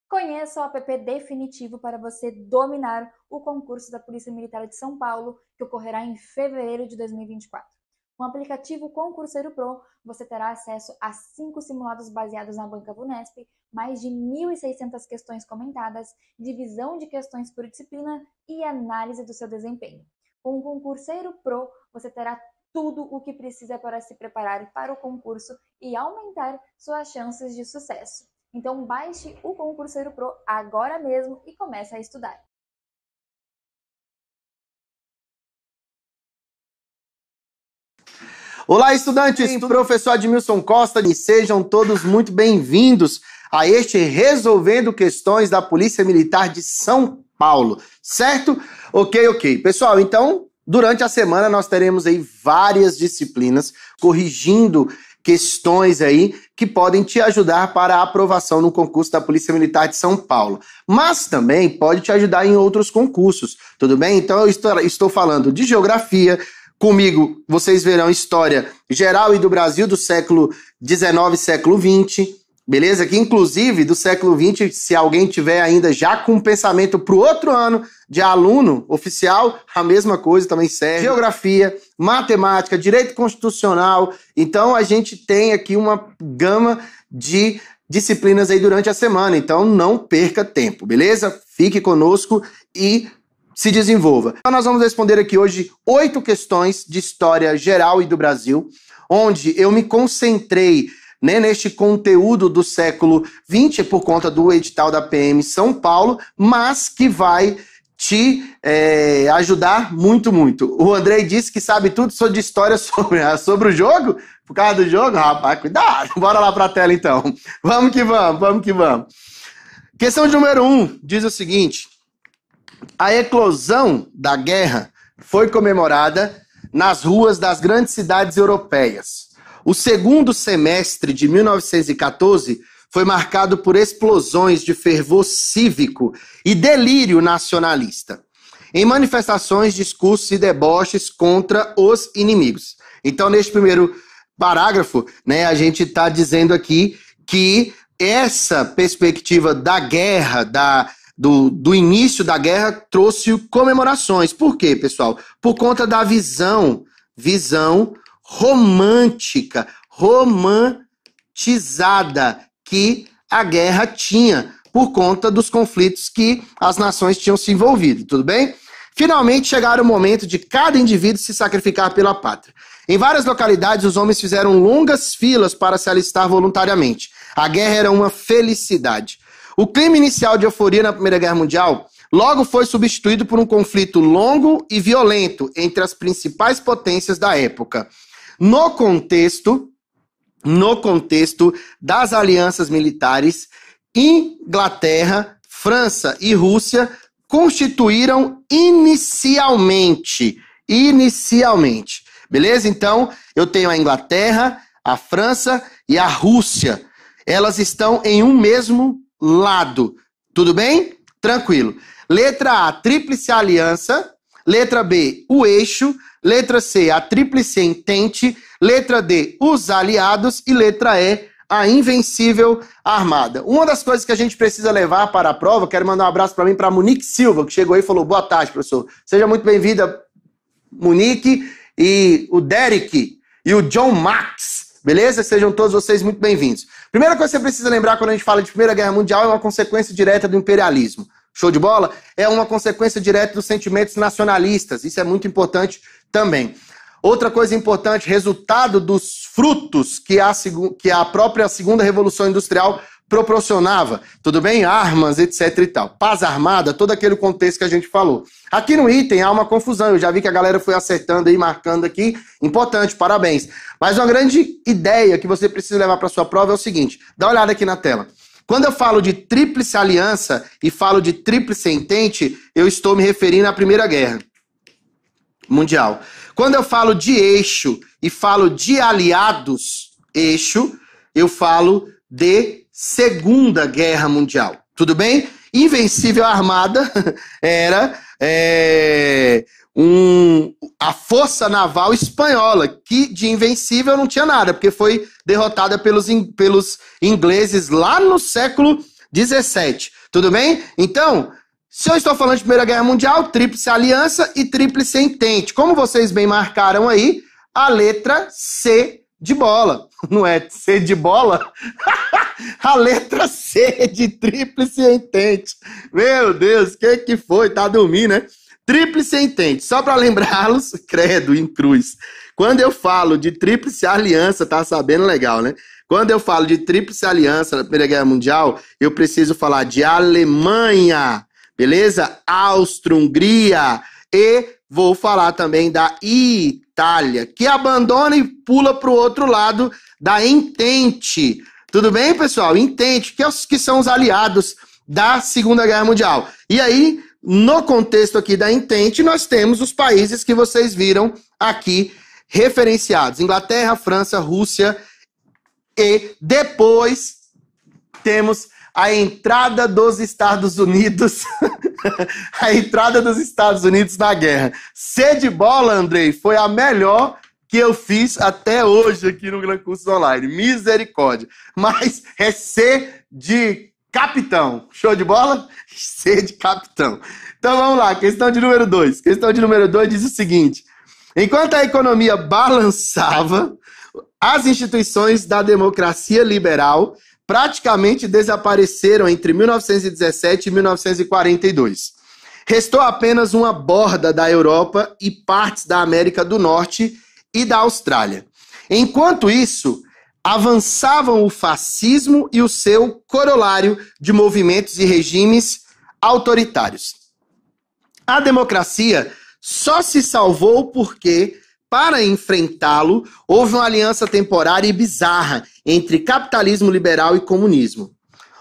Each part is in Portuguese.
Conheça o app definitivo para você dominar o concurso da Polícia Militar de São Paulo, que ocorrerá em fevereiro de 2024. Com o aplicativo Concurseiro Pro, você terá acesso a 5 simulados baseados na banca Vunesp, mais de 1.600 questões comentadas, divisão de questões por disciplina e análise do seu desempenho. Com o Concurseiro Pro, você terá tudo o que precisa para se preparar para o concurso e aumentar suas chances de sucesso. Então baixe o Concurseiro Pro agora mesmo e comece a estudar. Olá, estudantes! Professor Admilson Costa, e sejam todos muito bem-vindos a este Resolvendo Questões da Polícia Militar de São Paulo, certo? Ok. Pessoal, então, durante a semana nós teremos aí várias disciplinas corrigindo questões aí que podem te ajudar para a aprovação no concurso da Polícia Militar de São Paulo. Mas também pode te ajudar em outros concursos, tudo bem? Então eu estou falando de geografia. Comigo vocês verão história geral e do Brasil do século XIX, século XX, beleza? Que inclusive do século XX, se alguém tiver ainda já com um pensamento para o outro ano de aluno oficial, a mesma coisa também serve. Geografia, matemática, direito constitucional. Então a gente tem aqui uma gama de disciplinas aí durante a semana. Então não perca tempo, beleza? Fique conosco e se desenvolva. Então nós vamos responder aqui hoje 8 questões de história geral e do Brasil, onde eu me concentrei neste conteúdo do século XX por conta do edital da PM São Paulo, mas que vai te ajudar muito. O Andrei disse que sabe tudo sobre história sobre o jogo, por causa do jogo. Rapaz, cuidado, bora lá para a tela então. Vamos que vamos. Questão de número 1 diz o seguinte: a eclosão da guerra foi comemorada nas ruas das grandes cidades europeias. O segundo semestre de 1914 foi marcado por explosões de fervor cívico e delírio nacionalista, em manifestações, discursos e deboches contra os inimigos. Então, neste primeiro parágrafo, a gente está dizendo aqui que essa perspectiva da guerra, do início da guerra, trouxe comemorações. Por quê, pessoal? Por conta da visão romantizada que a guerra tinha, por conta dos conflitos que as nações tinham se envolvido, tudo bem? Finalmente chegaram o momento de cada indivíduo se sacrificar pela pátria. Em várias localidades, os homens fizeram longas filas para se alistar voluntariamente. A guerra era uma felicidade. O clima inicial de euforia na Primeira Guerra Mundial logo foi substituído por um conflito longo e violento entre as principais potências da época. No contexto das alianças militares, Inglaterra, França e Rússia constituíram inicialmente. Beleza? Então, eu tenho a Inglaterra, a França e a Rússia. Elas estão em um mesmo lado. Tudo bem? Tranquilo. Letra A, Tríplice Aliança. Letra B, o Eixo. Letra C, a Tríplice Entente. Letra D, os Aliados. E letra E, a Invencível Armada. Uma das coisas que a gente precisa levar para a prova, quero mandar um abraço para mim, para a Monique Silva, que chegou aí e falou: boa tarde, professor. Seja muito bem-vinda, Monique, e o Derek e o John Max. Beleza? Sejam todos vocês muito bem-vindos. Primeira coisa que você precisa lembrar quando a gente fala de Primeira Guerra Mundial é uma consequência direta do imperialismo. Show de bola? É uma consequência direta dos sentimentos nacionalistas. Isso é muito importante também. Outra coisa importante, resultado dos frutos que a própria Segunda Revolução Industrial proporcionava. Tudo bem? Armas, etc e tal. Paz armada, todo aquele contexto que a gente falou. Aqui no item há uma confusão. Eu já vi que a galera foi acertando aí, marcando aqui. Importante, parabéns. Mas uma grande ideia que você precisa levar para sua prova é o seguinte. Dá uma olhada aqui na tela. Quando eu falo de Tríplice Aliança e falo de Tríplice Entente, eu estou me referindo à Primeira Guerra Mundial. Quando eu falo de eixo e falo de aliados, eu falo de Segunda Guerra Mundial. Tudo bem? Invencível Armada era a força naval espanhola, que de invencível não tinha nada, porque foi derrotada pelos ingleses lá no século 17. Tudo bem? Então, se eu estou falando de Primeira Guerra Mundial, Tríplice Aliança e Tríplice Entente. Como vocês bem marcaram aí, a letra C de bola. Não é C de bola? A letra C de Tríplice Entente. Meu Deus, o que foi? Tá dormindo, né? Tríplice Entente. Só para lembrá-los, credo em cruz. Quando eu falo de Tríplice Aliança, tá sabendo legal, né? Quando eu falo de Tríplice Aliança na Primeira Guerra Mundial, eu preciso falar de Alemanha, beleza? Áustria-Hungria e vou falar também da Itália, que abandona e pula para o outro lado da Entente. Tudo bem, pessoal? Entente, que são os aliados da Segunda Guerra Mundial. E aí, no contexto aqui da Entente, nós temos os países que vocês viram aqui referenciados. Inglaterra, França, Rússia e depois temos a entrada dos Estados Unidos, a entrada dos Estados Unidos na guerra. C de bola, Andrei, foi a melhor que eu fiz até hoje aqui no Gran Cursos Online. Misericórdia. Mas é C de capitão. Show de bola? C de capitão. Então vamos lá, questão de número 2. Questão de número 2 diz o seguinte: enquanto a economia balançava, as instituições da democracia liberal praticamente desapareceram entre 1917 e 1942. Restou apenas uma borda da Europa e partes da América do Norte e da Austrália. Enquanto isso, avançavam o fascismo e o seu corolário de movimentos e regimes autoritários. A democracia só se salvou porque, para enfrentá-lo, houve uma aliança temporária e bizarra entre capitalismo liberal e comunismo.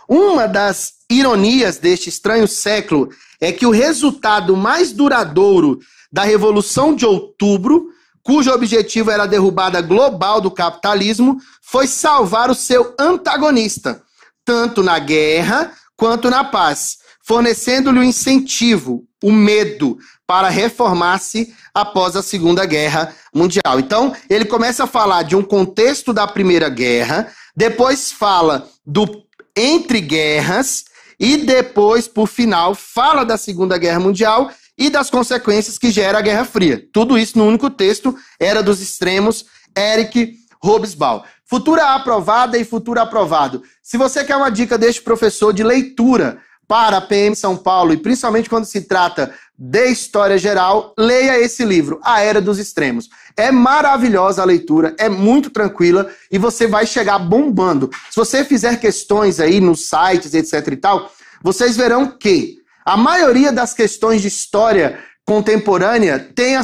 Uma das ironias deste estranho século é que o resultado mais duradouro da Revolução de Outubro, cujo objetivo era a derrubada global do capitalismo, foi salvar o seu antagonista, tanto na guerra quanto na paz, fornecendo-lhe o incentivo, o medo, para reformar-se após a Segunda Guerra Mundial. Então, ele começa a falar de um contexto da Primeira Guerra, depois fala do entre guerras e depois, por final, fala da Segunda Guerra Mundial e das consequências que gera a Guerra Fria. Tudo isso no único texto, Era dos Extremos, Eric Hobsbawm. Futura aprovada e futuro aprovado. Se você quer uma dica deste professor de leitura para a PM São Paulo, e principalmente quando se trata de história geral, leia esse livro, A Era dos Extremos. É maravilhosa a leitura, é muito tranquila e você vai chegar bombando. Se você fizer questões aí nos sites, etc e tal, vocês verão que a maioria das questões de história contemporânea tem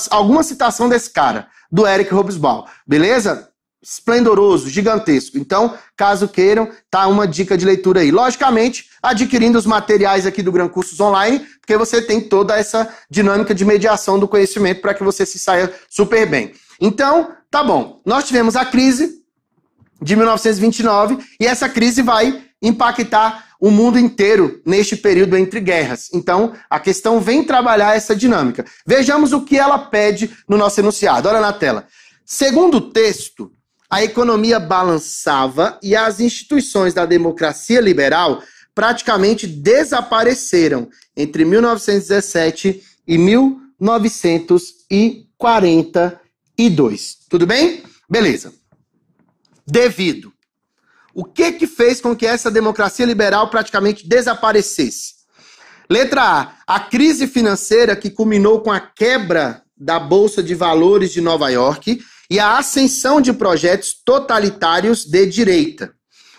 alguma citação desse cara, do Eric Hobsbawm, beleza? Esplendoroso, gigantesco. Então, caso queiram, tá uma dica de leitura aí. Logicamente, adquirindo os materiais aqui do Gran Cursos Online, porque você tem toda essa dinâmica de mediação do conhecimento para que você se saia super bem. Então, tá bom. Nós tivemos a crise de 1929 e essa crise vai impactar o mundo inteiro neste período entre guerras. Então, a questão vem trabalhar essa dinâmica. Vejamos o que ela pede no nosso enunciado. Olha na tela. Segundo o texto, a economia balançava e as instituições da democracia liberal praticamente desapareceram entre 1917 e 1942. Tudo bem? Beleza. Devido. O que fez com que essa democracia liberal praticamente desaparecesse? Letra A. A crise financeira que culminou com a quebra da Bolsa de Valores de Nova York e a ascensão de projetos totalitários de direita.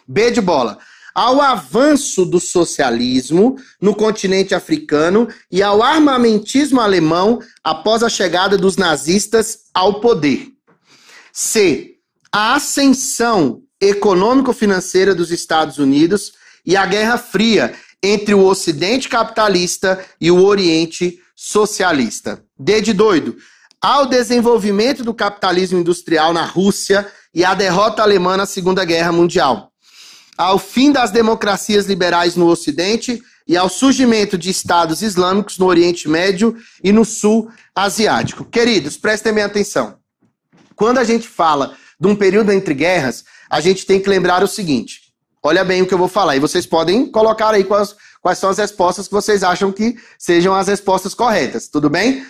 B de bola. Ao avanço do socialismo no continente africano e ao armamentismo alemão após a chegada dos nazistas ao poder. C. A ascensão econômico-financeira dos Estados Unidos e a Guerra Fria entre o Ocidente capitalista e o Oriente socialista. D de doido. Ao desenvolvimento do capitalismo industrial na Rússia e à derrota alemã na Segunda Guerra Mundial. Ao fim das democracias liberais no Ocidente e ao surgimento de estados islâmicos no Oriente Médio e no Sul Asiático. Queridos, prestem bem atenção. Quando a gente fala de um período entre guerras, a gente tem que lembrar o seguinte. Olha bem o que eu vou falar. E vocês podem colocar aí quais são as respostas que vocês acham que sejam as respostas corretas. Tudo bem?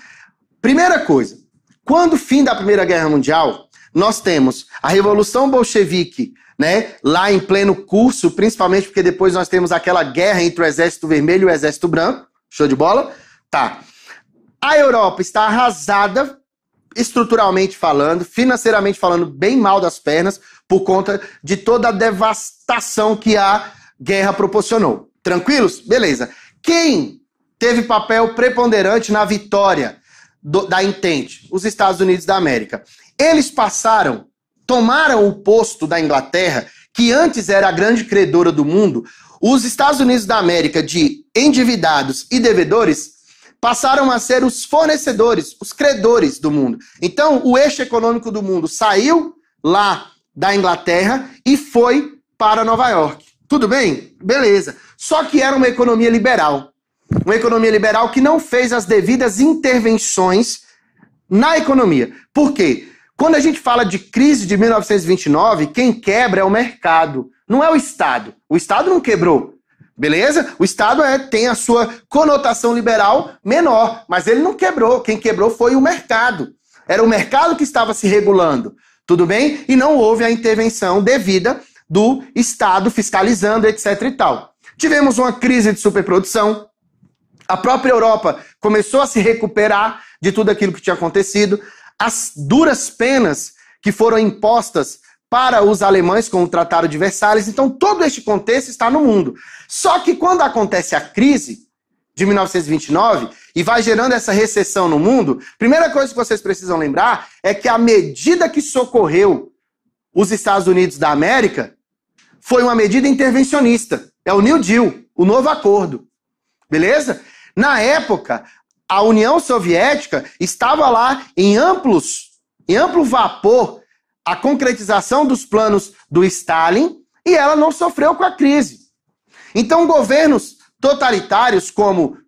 Primeira coisa. Quando o fim da Primeira Guerra Mundial, nós temos a Revolução Bolchevique, né, lá em pleno curso, principalmente porque depois nós temos aquela guerra entre o Exército Vermelho e o Exército Branco. Show de bola? Tá. A Europa está arrasada, estruturalmente falando, financeiramente falando, bem mal das pernas, por conta de toda a devastação que a guerra proporcionou. Tranquilos? Beleza. Quem teve papel preponderante na vitória da Entente? Os Estados Unidos da América. Eles tomaram o posto da Inglaterra, que antes era a grande credora do mundo. Os Estados Unidos da América, de endividados e devedores, passaram a ser os fornecedores, os credores do mundo. Então, o eixo econômico do mundo saiu lá da Inglaterra e foi para Nova York. Tudo bem? Beleza. Só que era uma economia liberal. Uma economia liberal que não fez as devidas intervenções na economia. Por quê? Quando a gente fala de crise de 1929, quem quebra é o mercado, não é o Estado. O Estado não quebrou. Beleza? O Estado tem a sua conotação liberal menor, mas ele não quebrou. Quem quebrou foi o mercado. Era o mercado que estava se regulando. Tudo bem? E não houve a intervenção devida do Estado fiscalizando, etc e tal. Tivemos uma crise de superprodução. A própria Europa começou a se recuperar de tudo aquilo que tinha acontecido. As duras penas que foram impostas para os alemães com o Tratado de Versalhes. Então, todo este contexto está no mundo. Só que quando acontece a crise de 1929 e vai gerando essa recessão no mundo, primeira coisa que vocês precisam lembrar é que a medida que socorreu os Estados Unidos da América foi uma medida intervencionista. É o New Deal, o novo acordo. Beleza? Na época, a União Soviética estava lá em amplo vapor a concretização dos planos do Stalin e ela não sofreu com a crise. Então, governos totalitários como...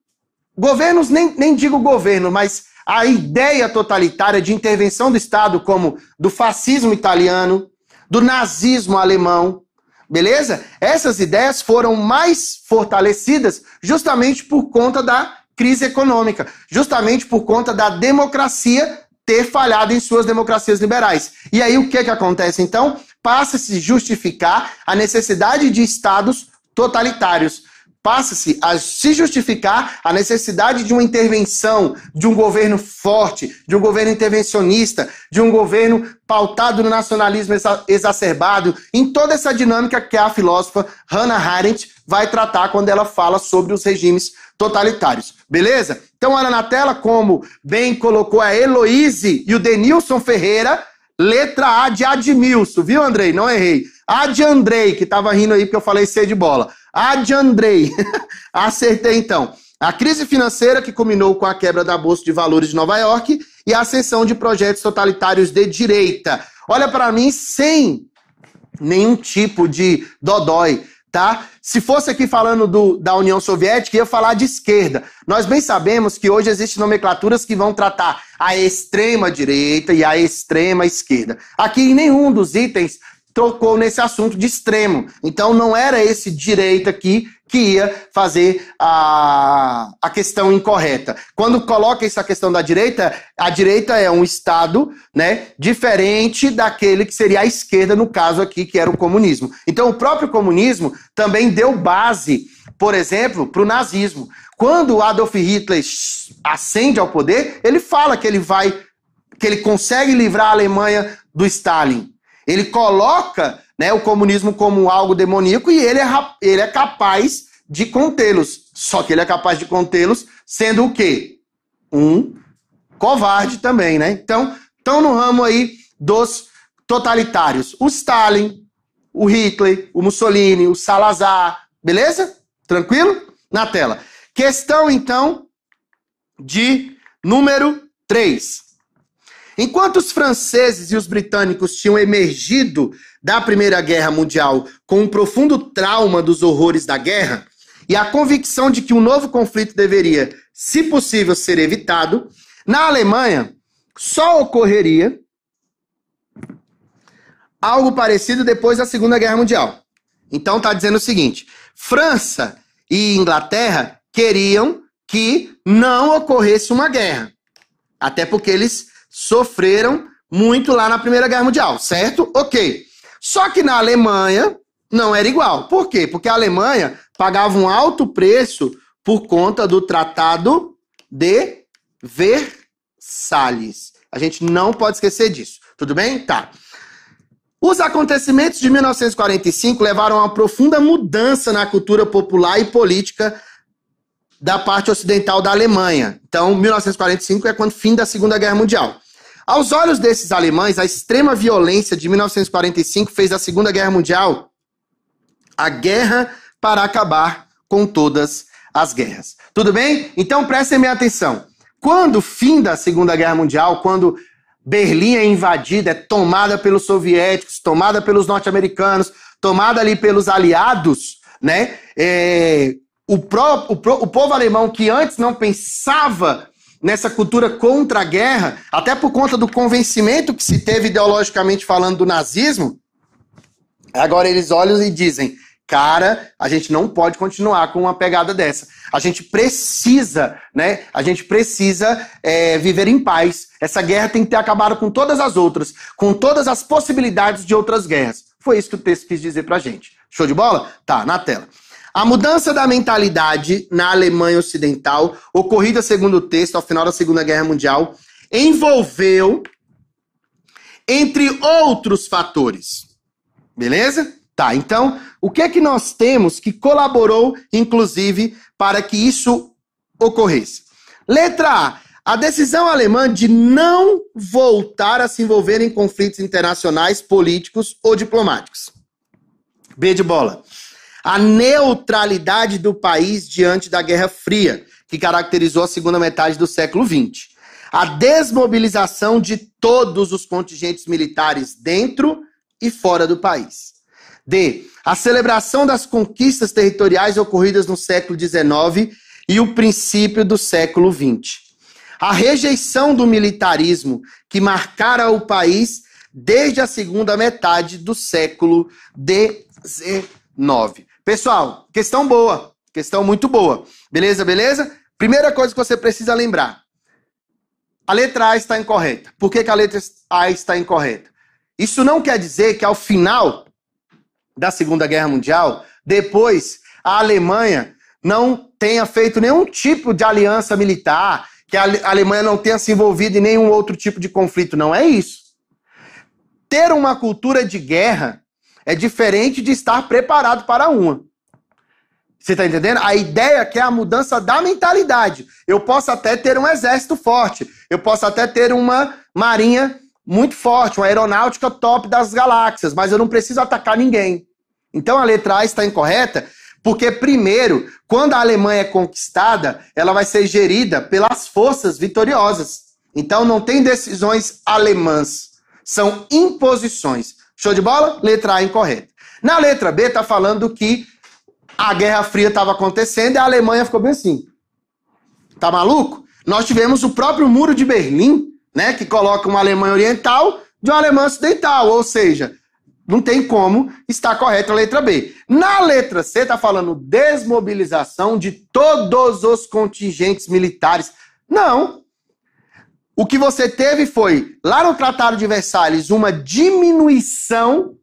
Governos, nem digo governo, mas a ideia totalitária de intervenção do Estado, como do fascismo italiano, do nazismo alemão, beleza? Essas ideias foram mais fortalecidas justamente por conta da crise econômica, justamente por conta da democracia ter falhado em suas democracias liberais. E aí o que acontece então? Passa-se a justificar a necessidade de estados totalitários. Passa-se a se justificar a necessidade de uma intervenção, de um governo forte, de um governo intervencionista, de um governo pautado no nacionalismo exacerbado, em toda essa dinâmica que a filósofa Hannah Arendt vai tratar quando ela fala sobre os regimes totalitários. Beleza? Então, olha na tela como bem colocou a Heloíse e o Denilson Ferreira, letra A de Admilson, viu, Andrei? Não errei. A de Andrei, que tava rindo aí porque eu falei C de bola. A de Andrei. Acertei, então. A crise financeira que culminou com a quebra da Bolsa de Valores de Nova York e a ascensão de projetos totalitários de direita. Olha para mim, sem nenhum tipo de dodói, tá? Se fosse aqui falando da União Soviética, ia falar de esquerda. Nós bem sabemos que hoje existem nomenclaturas que vão tratar a extrema direita e a extrema esquerda. Aqui em nenhum dos itens tocou nesse assunto de extremo. Então não era esse direita aqui que ia fazer a questão incorreta. Quando coloca essa questão da direita, a direita é um Estado, né, diferente daquele que seria a esquerda, no caso aqui, que era o comunismo. Então o próprio comunismo também deu base, por exemplo, para o nazismo. Quando Adolf Hitler ascende ao poder, ele fala que ele consegue livrar a Alemanha do Stalin. Ele coloca, né, o comunismo como algo demoníaco e ele é capaz de contê-los. Só que ele é capaz de contê-los sendo o quê? Um covarde também, né? Então, estão no ramo aí dos totalitários. O Stalin, o Hitler, o Mussolini, o Salazar. Beleza? Tranquilo? Na tela. Questão, então, de número 3. Enquanto os franceses e os britânicos tinham emergido da Primeira Guerra Mundial com um profundo trauma dos horrores da guerra e a convicção de que um novo conflito deveria, se possível, ser evitado, na Alemanha só ocorreria algo parecido depois da Segunda Guerra Mundial. Então está dizendo o seguinte: França e Inglaterra queriam que não ocorresse uma guerra. Até porque eles sofreram muito lá na Primeira Guerra Mundial, certo? Ok. Só que na Alemanha não era igual. Por quê? Porque a Alemanha pagava um alto preço por conta do Tratado de Versalhes. A gente não pode esquecer disso. Tudo bem? Tá. Os acontecimentos de 1945 levaram a uma profunda mudança na cultura popular e política da parte ocidental da Alemanha. Então, 1945 é quando fim da Segunda Guerra Mundial. Aos olhos desses alemães, a extrema violência de 1945 fez da Segunda Guerra Mundial a guerra para acabar com todas as guerras. Tudo bem? Então, prestem bem atenção. Quando fim da Segunda Guerra Mundial, quando Berlim é invadida, é tomada pelos soviéticos, tomada pelos norte-americanos, tomada ali pelos aliados, né? O povo alemão, que antes não pensava nessa cultura contra a guerra, até por conta do convencimento que se teve ideologicamente falando do nazismo, agora eles olham e dizem: cara, a gente não pode continuar com uma pegada dessa. A gente precisa, né? A gente precisa viver em paz. Essa guerra tem que ter acabado com todas as outras, com todas as possibilidades de outras guerras. Foi isso que o texto quis dizer pra gente. Show de bola? Tá, na tela. A mudança da mentalidade na Alemanha Ocidental, ocorrida segundo o texto ao final da Segunda Guerra Mundial, envolveu, entre outros fatores. Beleza? Tá, então, o que é que nós temos que colaborou, inclusive, para que isso ocorresse? Letra A decisão alemã de não voltar a se envolver em conflitos internacionais, políticos ou diplomáticos. B de bola. A neutralidade do país diante da Guerra Fria, que caracterizou a segunda metade do século XX. A desmobilização de todos os contingentes militares dentro e fora do país. D. A celebração das conquistas territoriais ocorridas no século XIX e o princípio do século XX. A rejeição do militarismo que marcara o país desde a segunda metade do século XIX. Pessoal, questão boa, questão muito boa. Beleza, beleza? Primeira coisa que você precisa lembrar. A letra A está incorreta. Por que a letra A está incorreta? Isso não quer dizer que ao final da Segunda Guerra Mundial, depois a Alemanha não tenha feito nenhum tipo de aliança militar, que a Alemanha não tenha se envolvido em nenhum outro tipo de conflito. Não é isso. Ter uma cultura de guerra é diferente de estar preparado para uma. Você está entendendo? A ideia é que é a mudança da mentalidade. Eu posso até ter um exército forte, eu posso até ter uma marinha muito forte, uma aeronáutica top das galáxias, mas eu não preciso atacar ninguém. Então a letra A está incorreta, porque primeiro, quando a Alemanha é conquistada, ela vai ser gerida pelas forças vitoriosas. Então não tem decisões alemãs, são imposições. Show de bola? Letra A incorreta. Na letra B está falando que a Guerra Fria estava acontecendo e a Alemanha ficou bem assim. Tá maluco? Nós tivemos o próprio Muro de Berlim, né, que coloca uma Alemanha Oriental de uma Alemanha Ocidental, ou seja, não tem como estar correta a letra B. Na letra C está falando desmobilização de todos os contingentes militares. Não. O que você teve foi, lá no Tratado de Versalhes, uma diminuição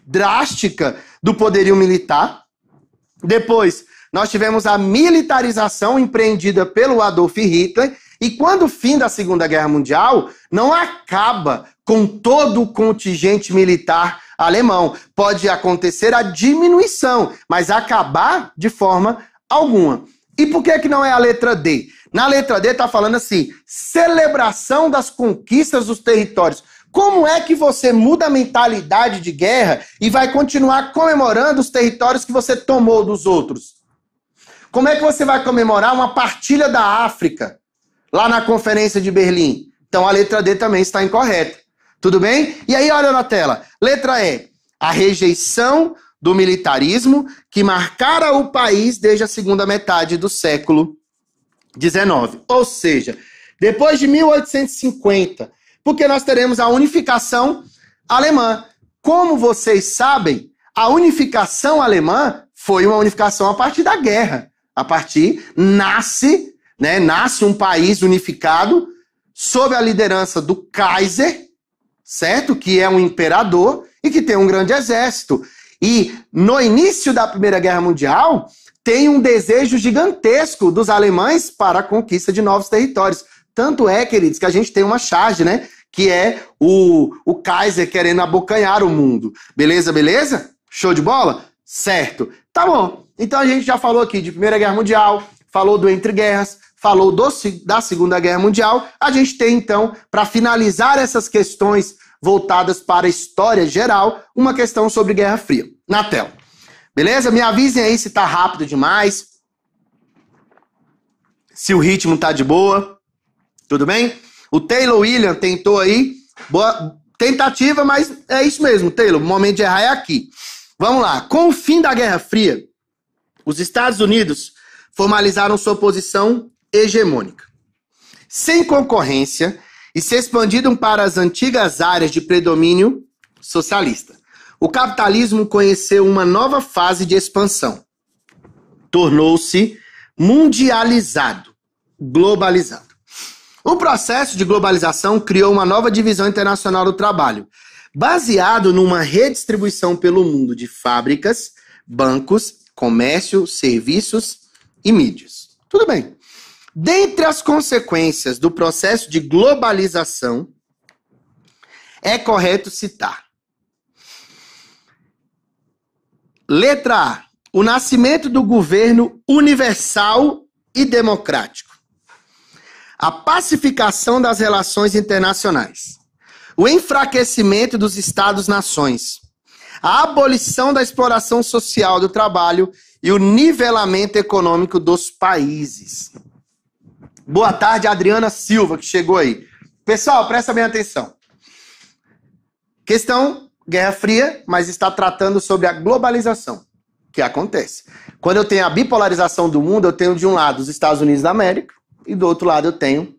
drástica do poderio militar. Depois, nós tivemos a militarização empreendida pelo Adolf Hitler. E quando o fim da Segunda Guerra Mundial, não acaba com todo o contingente militar alemão. Pode acontecer a diminuição, mas acabar de forma alguma. E por que não é a letra D? Na letra D está falando assim, celebração das conquistas dos territórios. Como é que você muda a mentalidade de guerra e vai continuar comemorando os territórios que você tomou dos outros? Como é que você vai comemorar uma partilha da África lá na Conferência de Berlim? Então a letra D também está incorreta. Tudo bem? E aí, olha na tela. Letra E. A rejeição do militarismo que marcara o país desde a segunda metade do século XIX. Ou seja, depois de 1850, porque nós teremos a unificação alemã. Como vocês sabem, A unificação alemã foi uma unificação a partir da guerra. Nasce um país unificado sob a liderança do Kaiser, certo? Que é um imperador e que tem um grande exército. E no início da Primeira Guerra Mundial, tem um desejo gigantesco dos alemães para a conquista de novos territórios. Tanto é, queridos, que a gente tem uma charge, né? Que é o Kaiser querendo abocanhar o mundo. Beleza, beleza? Show de bola? Certo. Tá bom. Então a gente já falou aqui de Primeira Guerra Mundial, falou do Entre Guerras, falou da Segunda Guerra Mundial. A gente tem, então, para finalizar essas questões voltadas para a história geral, uma questão sobre Guerra Fria. Na tela. Beleza? Me avisem aí se tá rápido demais. Se o ritmo tá de boa. Tudo bem? O Taylor William tentou aí. Boa tentativa, mas é isso mesmo, Taylor. O momento de errar é aqui. Vamos lá. Com o fim da Guerra Fria, os Estados Unidos formalizaram sua posição hegemônica. Sem concorrência e se expandiram para as antigas áreas de predomínio socialista. O capitalismo conheceu uma nova fase de expansão. Tornou-se mundializado, globalizado. O processo de globalização criou uma nova divisão internacional do trabalho, baseado numa redistribuição pelo mundo de fábricas, bancos, comércio, serviços e mídias. Tudo bem. Dentre as consequências do processo de globalização, é correto citar: letra A, o nascimento do governo universal e democrático. A pacificação das relações internacionais. O enfraquecimento dos Estados-nações. A abolição da exploração social do trabalho e o nivelamento econômico dos países. Boa tarde, Adriana Silva, que chegou aí. Pessoal, presta bem atenção. Questão Guerra Fria, mas está tratando sobre a globalização. Que acontece? Quando eu tenho a bipolarização do mundo, eu tenho de um lado os Estados Unidos da América e do outro lado eu tenho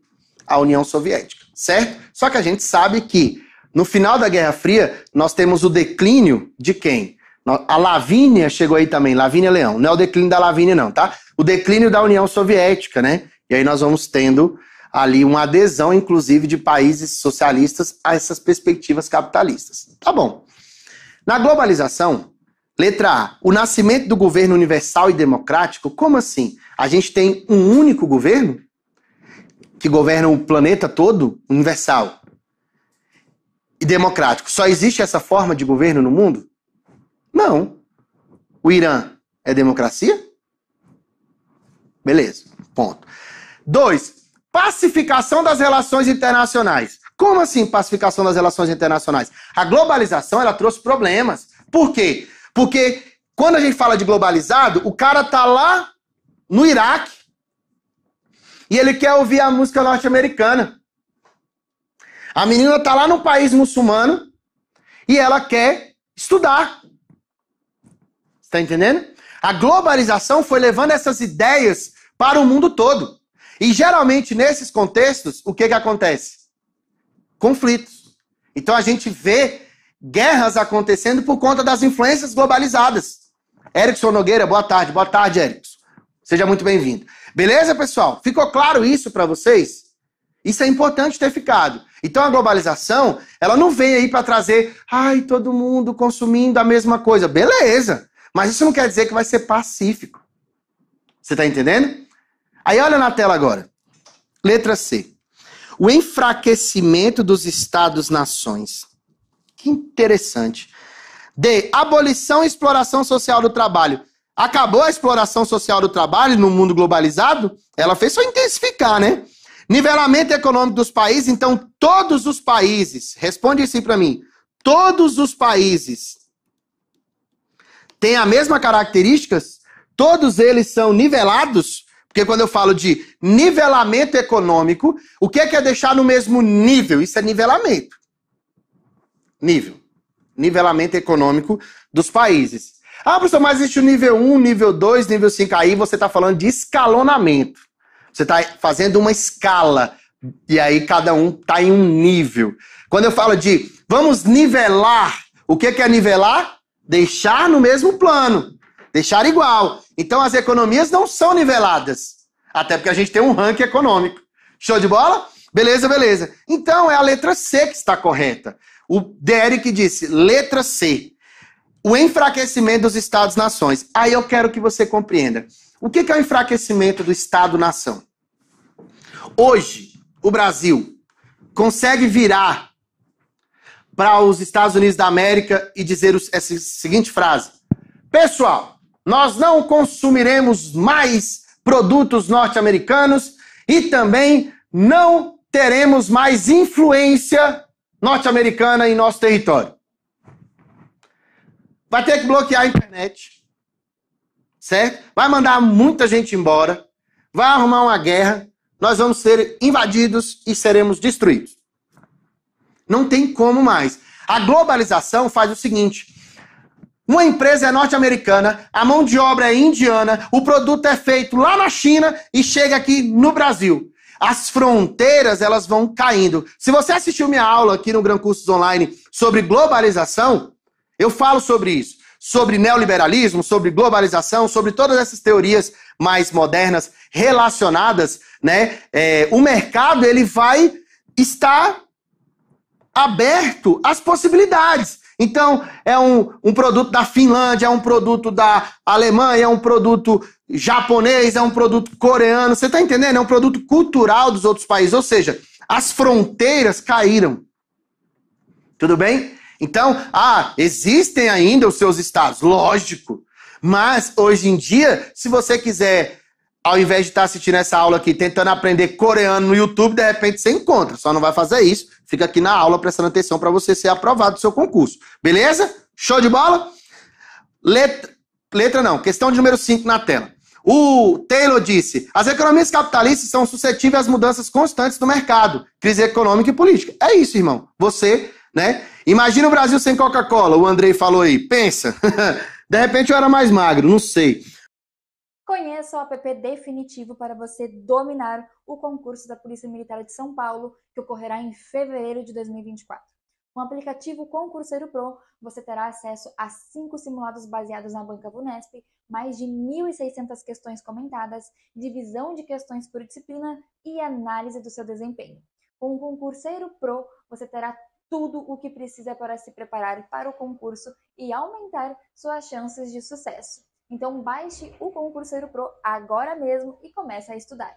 a União Soviética, certo? Só que a gente sabe que no final da Guerra Fria nós temos o declínio de quem? A Lavínia chegou aí também, Lavínia Leão. Não é o declínio da Lavínia não, tá? O declínio da União Soviética, né? E aí nós vamos tendo ali uma adesão, inclusive, de países socialistas a essas perspectivas capitalistas. Tá bom. Na globalização, letra A, o nascimento do governo universal e democrático, como assim? A gente tem um único governo que governa o planeta todo, universal e democrático. Só existe essa forma de governo no mundo? Não. O Irã é democracia? Beleza, ponto. 2, pacificação das relações internacionais. Como assim pacificação das relações internacionais? A globalização, ela trouxe problemas. Por quê? Porque quando a gente fala de globalizado, o cara tá lá no Iraque e ele quer ouvir a música norte-americana. A menina tá lá no país muçulmano e ela quer estudar. Você tá entendendo? A globalização foi levando essas ideias para o mundo todo. E geralmente nesses contextos, o que acontece? Conflitos. Então a gente vê guerras acontecendo por conta das influências globalizadas. Erickson Nogueira, boa tarde. Boa tarde, Erickson. Seja muito bem-vindo. Beleza, pessoal? Ficou claro isso para vocês? Isso é importante ter ficado. Então a globalização, ela não vem aí para trazer, todo mundo consumindo a mesma coisa. Beleza, mas isso não quer dizer que vai ser pacífico. Você tá entendendo? Aí olha na tela agora. Letra C. O enfraquecimento dos Estados-nações. Que interessante. D. Abolição e exploração social do trabalho. Acabou a exploração social do trabalho no mundo globalizado? Ela fez só intensificar, né? Nivelamento econômico dos países. Então, todos os países, responde assim para mim, todos os países têm as mesmas características? Todos eles são nivelados? Porque quando eu falo de nivelamento econômico, o que é deixar no mesmo nível? Isso é nivelamento. Nível. Nivelamento econômico dos países. Professor, mas existe o nível 1, nível 2, nível 5. Aí você está falando de escalonamento. Você está fazendo uma escala. E aí cada um está em um nível. Quando eu falo de vamos nivelar, o que é nivelar? Deixar no mesmo plano. Deixar igual. Então as economias não são niveladas. Até porque a gente tem um ranking econômico. Show de bola? Beleza, beleza. Então é a letra C que está correta. O Derek disse, letra C. O enfraquecimento dos Estados-nações. Aí eu quero que você compreenda. O que é o enfraquecimento do Estado-nação? Hoje, o Brasil consegue virar para os Estados Unidos da América e dizer essa seguinte frase. Pessoal, nós não consumiremos mais produtos norte-americanos e também não teremos mais influência norte-americana em nosso território. Vai ter que bloquear a internet, certo? Vai mandar muita gente embora, vai arrumar uma guerra, nós vamos ser invadidos e seremos destruídos. Não tem como mais. A globalização faz o seguinte, uma empresa é norte-americana, a mão de obra é indiana, o produto é feito lá na China e chega aqui no Brasil. As fronteiras, elas vão caindo. Se você assistiu minha aula aqui no Gran Cursos Online sobre globalização, eu falo sobre isso. Sobre neoliberalismo, sobre globalização, sobre todas essas teorias mais modernas relacionadas, né? O mercado, ele vai estar aberto às possibilidades. Então, é um produto da Finlândia, é um produto da Alemanha, é um produto japonês, é um produto coreano. Você está entendendo? É um produto cultural dos outros países. Ou seja, as fronteiras caíram. Tudo bem? Então, existem ainda os seus estados, lógico. Mas, hoje em dia, se você quiser, ao invés de estar assistindo essa aula aqui, tentando aprender coreano no YouTube, de repente você encontra. Só não vai fazer isso. Fica aqui na aula prestando atenção para você ser aprovado do seu concurso. Beleza? Show de bola? Letra não. Questão de número 5 na tela. O Taylor disse, as economias capitalistas são suscetíveis às mudanças constantes do mercado, crise econômica e política. É isso, irmão. Você, né? Imagina o Brasil sem Coca-Cola, o Andrei falou aí. Pensa. De repente eu era mais magro, não sei. Conheça o app definitivo para você dominar o concurso da Polícia Militar de São Paulo, que ocorrerá em fevereiro de 2024. Com o aplicativo Concurseiro Pro, você terá acesso a 5 simulados baseados na banca Vunesp, mais de 1.600 questões comentadas, divisão de questões por disciplina e análise do seu desempenho. Com o Concurseiro Pro, você terá tudo o que precisa para se preparar para o concurso e aumentar suas chances de sucesso. Então baixe o Concurseiro Pro agora mesmo e comece a estudar.